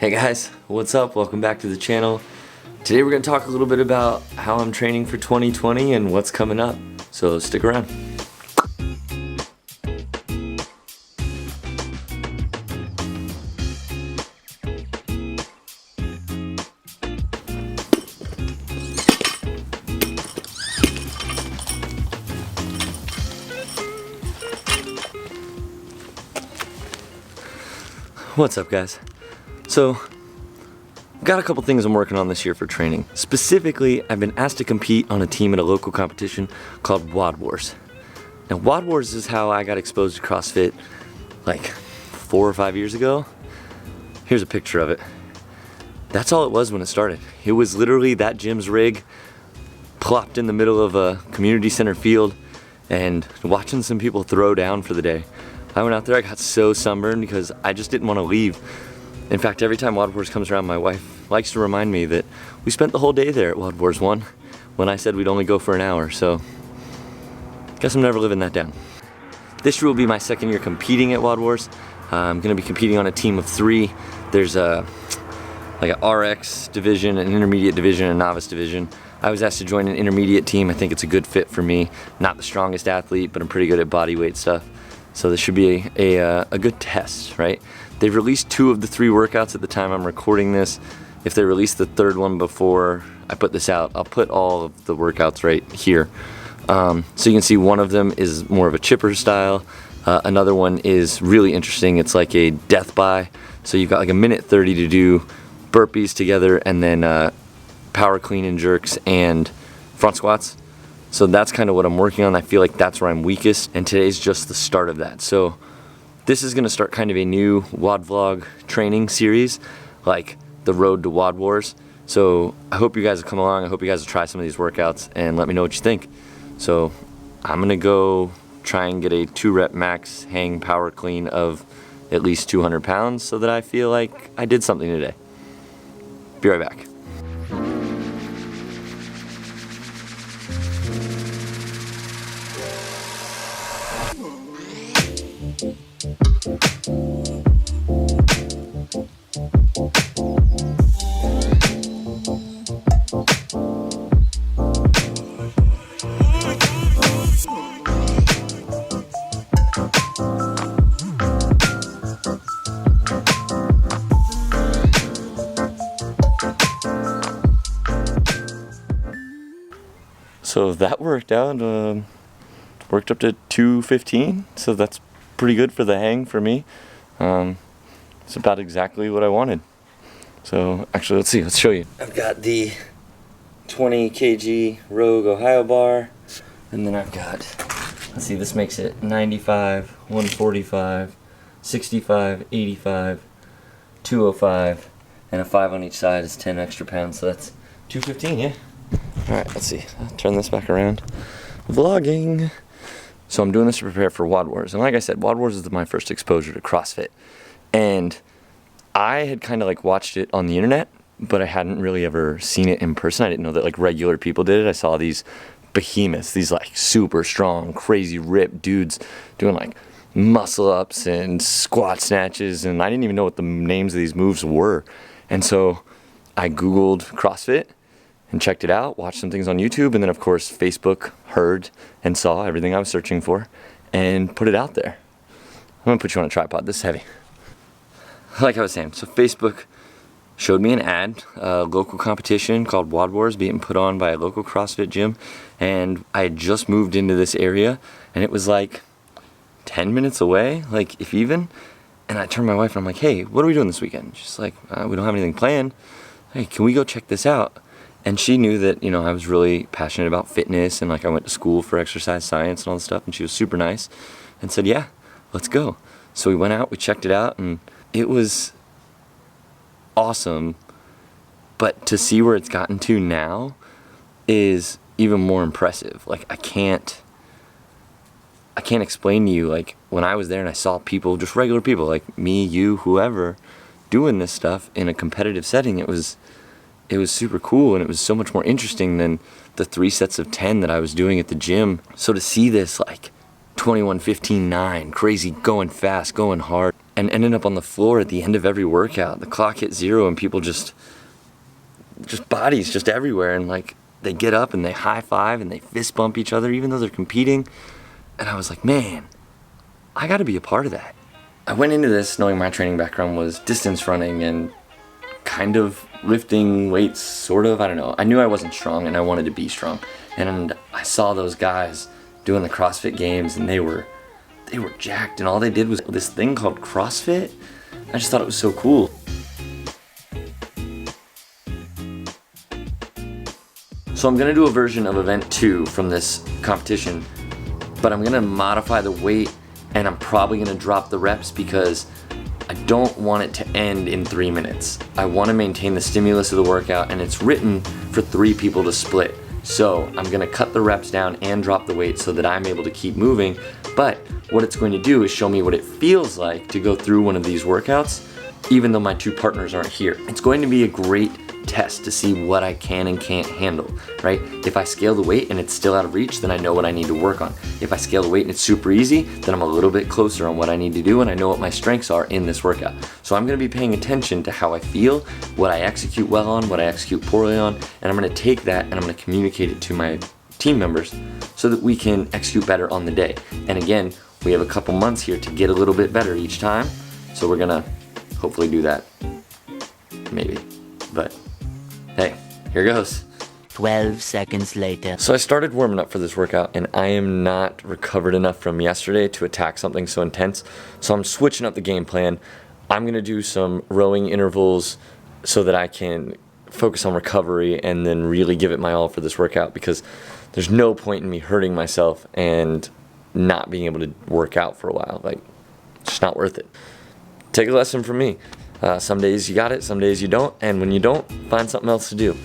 Hey guys, what's up? Welcome back to the channel. Today we're going to talk a little bit about how I'm training for 2020 and what's coming up. So stick around. What's up guys? So, I've got a couple things I'm working on this year for training. Specifically, I've been asked to compete on a team at a local competition called Wod Wars. Now, Wod Wars is how I got exposed to CrossFit like 4 or 5 years ago. Here's a picture of it. That's all it was when it started. It was literally that gym's rig plopped in the middle of a community center field and watching some people throw down for the day. I went out there, I got so sunburned because I just didn't want to leave. In fact, every time Wod Wars comes around, my wife likes to remind me that we spent the whole day there at Wod Wars 1 when I said we'd only go for an hour, so guess I'm never living that down. This year will be my second year competing at Wod Wars. I'm going to be competing on a team of 3. There's like an RX division, an intermediate division, and a novice division. I was asked to join an intermediate team. I think it's a good fit for me. Not the strongest athlete, but I'm pretty good at body weight stuff. So this should be a good test, right? They've released 2 of the 3 workouts at the time I'm recording this. If they release the 3rd one before I put this out, I'll put all of the workouts right here. So you can see one of them is more of a chipper style. Another one is really interesting. It's like a death by. So you've got like a minute 30 to do burpees together and then power clean and jerks and front squats. So that's kind of what I'm working on. I feel like that's where I'm weakest, and today's just the start of that. So this is gonna start kind of a new WOD vlog training series, like the road to WOD Wars. So I hope you guys will come along. I hope you guys will try some of these workouts and let me know what you think. So I'm gonna go try and get a 2-rep max hang power clean of at least 200 pounds so that I feel like I did something today. Be right back. So that worked out, worked up to 215, so that's pretty good for the hang for me. It's about exactly what I wanted. So actually, let's see, let's show you. I've got the 20 kg Rogue Ohio bar, and then I've got, let's see, this makes it 95, 145, 65, 85, 205, and a 5 on each side is 10 extra pounds, so that's 215, yeah? Alright, let's see. I'll turn this back around. Vlogging. So I'm doing this to prepare for Wod Wars. And like I said, Wod Wars is my first exposure to CrossFit. And I had kind of like watched it on the internet, but I hadn't really ever seen it in person. I didn't know that like regular people did it. I saw these behemoths, these like super strong, crazy ripped dudes doing like muscle ups and squat snatches. And I didn't even know what the names of these moves were. And so I Googled CrossFit and checked it out, watched some things on YouTube, and then of course Facebook heard and saw everything I was searching for and put it out there. I'm gonna put you on a tripod, this is heavy. Like I was saying, so Facebook showed me an ad, a local competition called Wod Wars being put on by a local CrossFit gym, and I had just moved into this area and it was like 10 minutes away, like if even, and I turned to my wife and I'm like, hey, what are we doing this weekend? She's like, we don't have anything planned. Hey, can we go check this out? And she knew that, you know, I was really passionate about fitness and like I went to school for exercise science and all this stuff, and she was super nice and said, yeah, let's go. So we went out, we checked it out, and it was awesome. But to see where it's gotten to now is even more impressive. Like I can't explain to you, like when I was there and I saw people, just regular people like me, you, whoever, doing this stuff in a competitive setting, it was super cool, and it was so much more interesting than the 3 sets of 10 that I was doing at the gym. So to see this like 21, 15, 9, crazy, going fast, going hard, and ended up on the floor at the end of every workout. The clock hit 0 and people just bodies just everywhere, and like they get up and they high five and they fist bump each other even though they're competing. And I was like, man, I got to be a part of that. I went into this knowing my training background was distance running and kind of lifting weights, sort of. I don't know. I knew I wasn't strong and I wanted to be strong. And I saw those guys doing the CrossFit games and they were jacked, and all they did was this thing called CrossFit. I just thought it was so cool. So I'm gonna do a version of event 2 from this competition, but I'm gonna modify the weight and I'm probably gonna drop the reps because I don't want it to end in 3 minutes. I wanna maintain the stimulus of the workout, and it's written for 3 people to split. So I'm gonna cut the reps down and drop the weight so that I'm able to keep moving. But what it's going to do is show me what it feels like to go through one of these workouts, even though my 2 partners aren't here. It's going to be a great test to see what I can and can't handle, right? If I scale the weight and it's still out of reach, then I know what I need to work on. If I scale the weight and it's super easy, then I'm a little bit closer on what I need to do, and I know what my strengths are in this workout. So I'm gonna be paying attention to how I feel, what I execute well on, what I execute poorly on, and I'm gonna take that and I'm gonna communicate it to my team members so that we can execute better on the day. And again, we have a couple months here to get a little bit better each time, so we're gonna hopefully do that, maybe, but hey, here goes. 12 seconds later. So I started warming up for this workout, and I am not recovered enough from yesterday to attack something so intense, so I'm switching up the game plan. I'm gonna do some rowing intervals so that I can focus on recovery and then really give it my all for this workout, because there's no point in me hurting myself and not being able to work out for a while. Like, it's just not worth it. Take a lesson from me. Some days you got it, some days you don't, and when you don't, find something else to do.